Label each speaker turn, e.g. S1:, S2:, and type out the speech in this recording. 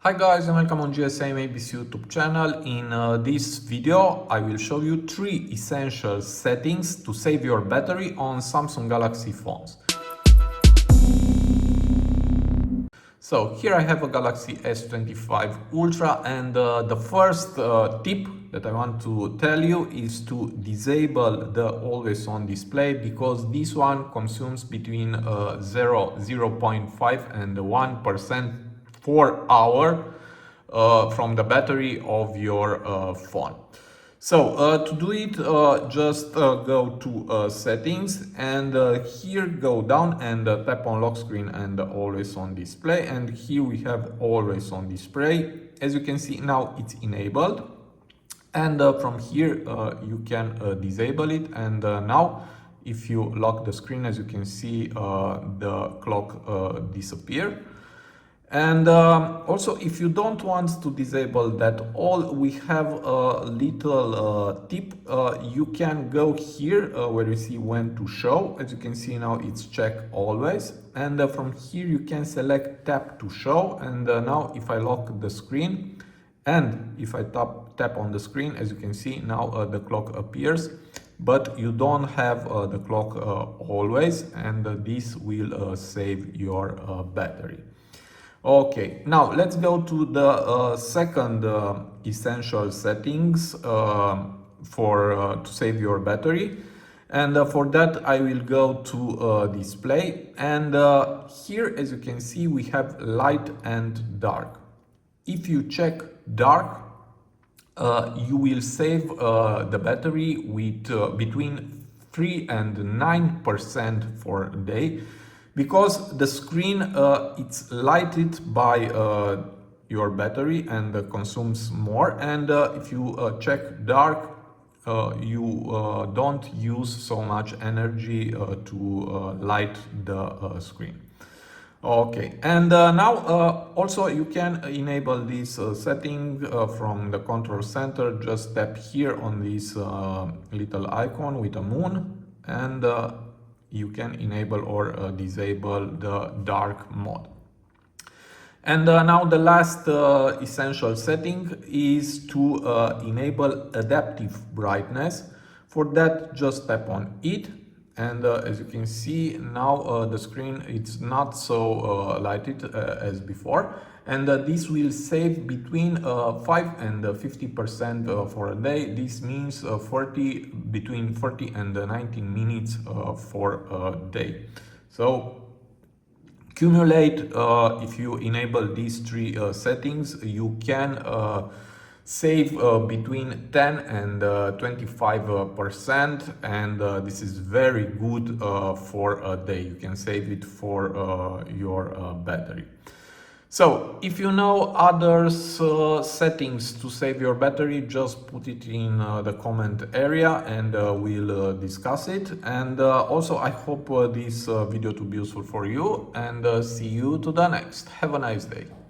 S1: Hi guys and welcome on GSM-ABC YouTube channel. In this video I will show you 3 essential settings to save your battery on Samsung Galaxy phones. So here I have a Galaxy S25 Ultra and the first tip that I want to tell you is to disable the always on display, because this one consumes between 0.5 and 1% per hour from the battery of your phone. So to do it, just go to settings and here go down and tap on lock screen and always on display, and here we have always on display. As you can see now it's enabled, and from here you can disable it, and now if you lock the screen, as you can see, the clock disappear. And also, if you don't want to disable that all, we have a little tip. You can go here where you see when to show. As you can see now it's check always, and from here you can select tap to show. And now if I lock the screen and if I tap on the screen, as you can see now the clock appears, but you don't have the clock always, and this will save your battery. Okay, now let's go to the second essential settings to save your battery. And for that I will go to display, and here as you can see we have light and dark. If you check dark, you will save the battery with between 3 and 9% for a day, because the screen it's lighted by your battery and consumes more. And if you check dark, you don't use so much energy to light the screen. Okay, and now also you can enable this setting from the control center. Just tap here on this little icon with a moon, and you can enable or disable the dark mode. And now the last essential setting is to enable adaptive brightness. For that, just tap on it, and as you can see now the screen it's not so lighted as before, and this will save between 5 and 50% for a day. This means between 40 and 19 minutes for a day. So accumulate, if you enable these 3 settings, you can save between 10 and 25%, and this is very good for a day. You can save it for your battery. So if you know others settings to save your battery, just put it in the comment area and we'll discuss it. And also I hope this video to be useful for you, and see you to the next. Have a nice day.